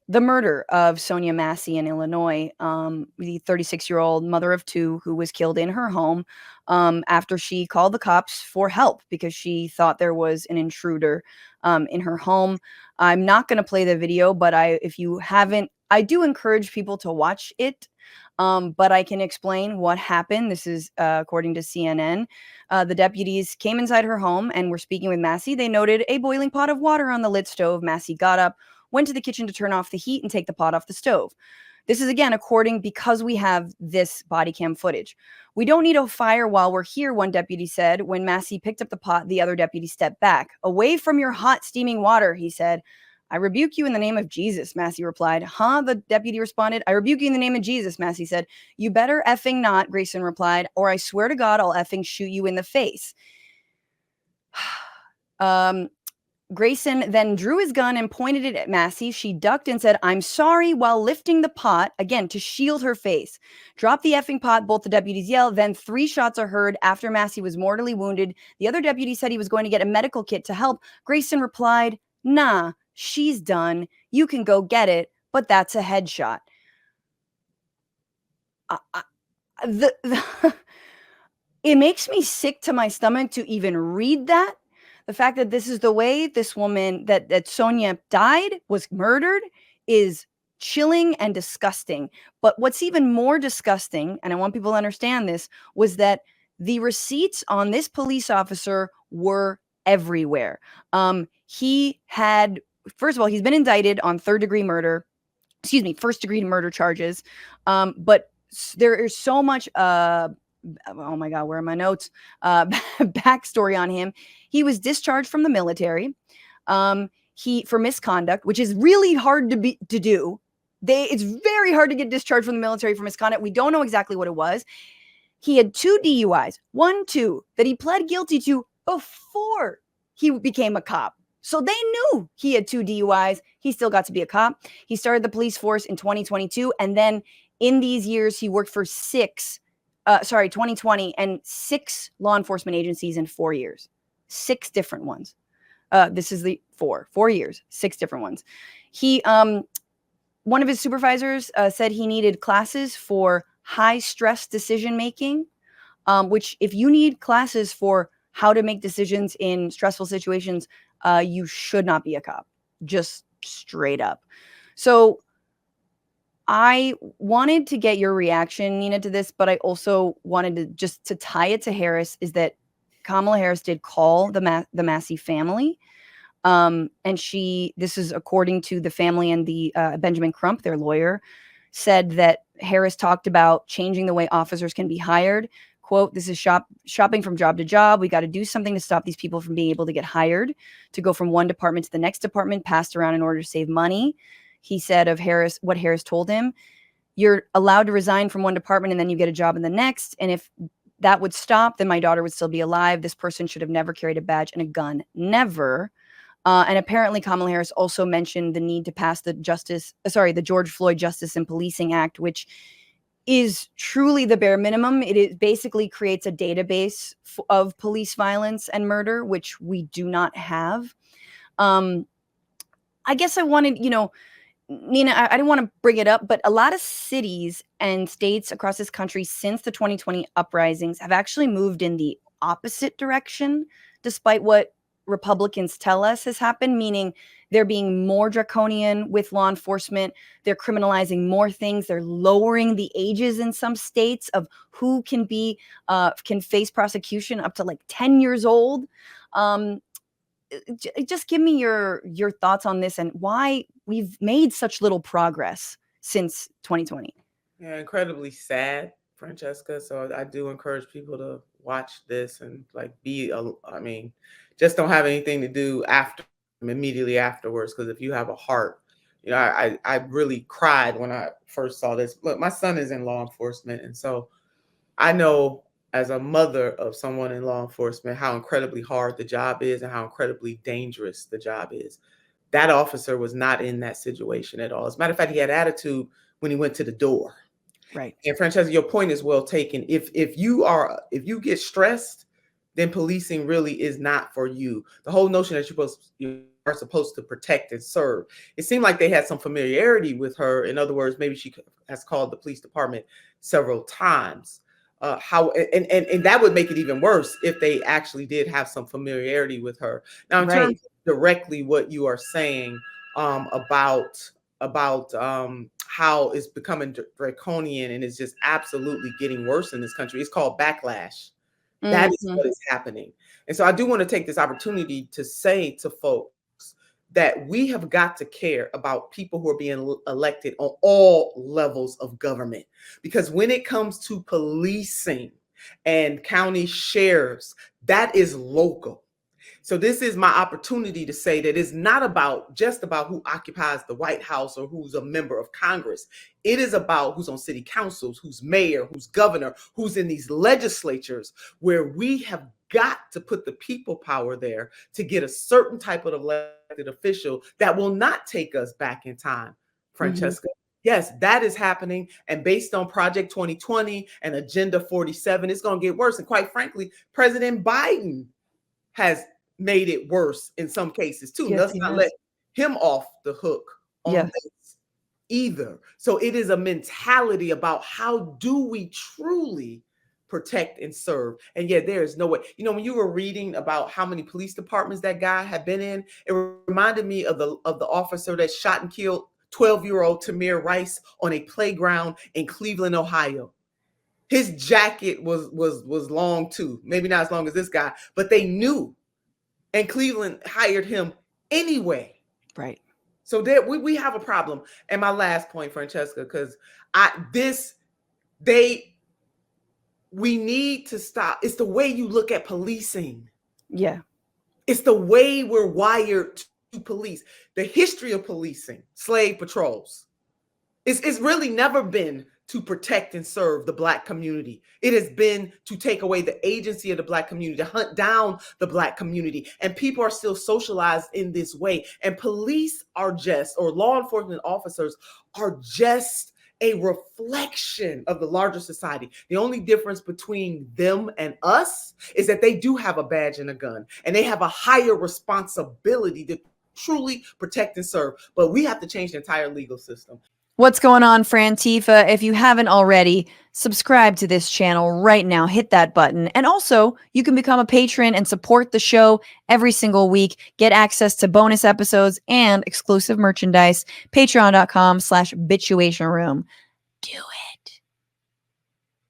the murder of Sonya Massey in Illinois, the 36-year-old mother of two who was killed in her home after she called the cops for help because she thought there was an intruder in her home. I'm not going to play the video, but if you haven't, I do encourage people to watch it. But I can explain what happened. This is according to CNN. The deputies came inside her home and were speaking with Massey. They noted a boiling pot of water on the lit stove. Massey got up, went to the kitchen to turn off the heat and take the pot off the stove. This is again according because we have this body cam footage. We don't need a fire while we're here, one deputy said. When Massey picked up the pot, the other deputy stepped back. Away from your hot, steaming water, he said. I rebuke you in the name of Jesus, Massey replied. Huh? The deputy responded. I rebuke you in the name of Jesus, Massey said. You better effing not, Grayson replied, or I swear to God I'll effing shoot you in the face. Grayson then drew his gun and pointed it at Massey. She ducked and said, I'm sorry, while lifting the pot, again, to shield her face. Drop the effing pot, both the deputies yelled. Then 3 shots are heard after Massey was mortally wounded. The other deputy said he was going to get a medical kit to help. Grayson replied, nah, she's done. You can go get it, but that's a headshot. It makes me sick to my stomach to even read that. The fact that this is the way this woman, that Sonya died, was murdered, is chilling and disgusting. But what's even more disgusting, and I want people to understand this, was that the receipts on this police officer were everywhere. He had, first of all, he's been indicted on first degree murder charges. But there is so much, oh my God, where are my notes? Backstory on him. He was discharged from the military for misconduct, which is really hard to do. It's very hard to get discharged from the military for misconduct. We don't know exactly what it was. He had 2 DUIs, 2 that he pled guilty to before he became a cop. So they knew he had 2 DUIs. He still got to be a cop. He started the police force in 2022. And then in these years, he worked for 2020 and 6 law enforcement agencies in 4 years. 6 different ones. This is the 4 years, 6 different ones. He, one of his supervisors said he needed classes for high stress decision making, which if you need classes for how to make decisions in stressful situations, you should not be a cop, just straight up. So I wanted to get your reaction, Nina, to this, but I also wanted to tie it to Harris, is that Kamala Harris did call the Massey family. And this is according to the family and the Benjamin Crump, their lawyer, said that Harris talked about changing the way officers can be hired. Quote, this is shopping from job to job. We got to do something to stop these people from being able to get hired, to go from one department to the next department, passed around in order to save money. He said of Harris, what Harris told him, you're allowed to resign from one department and then you get a job in the next. And if that would stop, then my daughter would still be alive. This person should have never carried a badge and a gun. Never. And apparently Kamala Harris also mentioned the need to pass the George Floyd Justice and Policing Act, which is truly the bare minimum. It basically creates a database of police violence and murder, which we do not have. I guess I wanted, Nina, I didn't want to bring it up, but a lot of cities and states across this country since the 2020 uprisings have actually moved in the opposite direction, despite what Republicans tell us has happened, meaning they're being more draconian with law enforcement. They're criminalizing more things. They're lowering the ages in some states of who can face prosecution up to like 10 years old. Just give me your thoughts on this and why we've made such little progress since 2020. Yeah, incredibly sad, Francesca. So I do encourage people to watch this and just don't have anything to do immediately afterwards. Because if you have a heart, I really cried when I first saw this. Look, my son is in law enforcement, and so I know as a mother of someone in law enforcement how incredibly hard the job is and how incredibly dangerous the job is. That officer was not in that situation at all. As a matter of fact, he had attitude when he went to the door. Right. And Francesca, your point is well taken. If you get stressed, then policing really is not for you. The whole notion that you are supposed to protect and serve. It seemed like they had some familiarity with her. In other words, maybe she has called the police department several times. And that would make it even worse if they actually did have some familiarity with her. Now, in terms of directly what you are saying about how it's becoming draconian and it's just absolutely getting worse in this country, it's called backlash. That is what is happening. And so I do want to take this opportunity to say to folks that we have got to care about people who are being elected on all levels of government. Because when it comes to policing and county sheriffs, that is local. So this is my opportunity to say that it's not just about who occupies the White House or who's a member of Congress. It is about who's on city councils, who's mayor, who's governor, who's in these legislatures, where we have got to put the people power there to get a certain type of elected official that will not take us back in time. Francesca. Yes, that is happening. And based on Project 2020 and Agenda 47, it's going to get worse. And quite frankly, President Biden has made it worse in some cases too. Let's not let him off the hook on this either. So it is a mentality about how do we truly protect and serve. And yet there is no way. You know, when you were reading about how many police departments that guy had been in, it reminded me of the officer that shot and killed 12-year-old Tamir Rice on a playground in Cleveland, Ohio. His jacket was long too, maybe not as long as this guy, but they knew. And Cleveland hired him anyway. Right. So there we have a problem. And my last point, Francesca, because we need to stop. It's the way you look at policing. Yeah. It's the way we're wired to police. The history of policing, slave patrols. It's really never been to protect and serve the Black community. It has been to take away the agency of the Black community, to hunt down the Black community. And people are still socialized in this way. And police are just, or law enforcement officers are just a reflection of the larger society. The only difference between them and us is that they do have a badge and a gun, and they have a higher responsibility to truly protect and serve. But we have to change the entire legal system. What's going on, Frantifa? If you haven't already, subscribe to this channel right now. Hit that button. And also, you can become a patron and support the show every single week. Get access to bonus episodes and exclusive merchandise. Patreon.com/Bitchuation Room. Do it.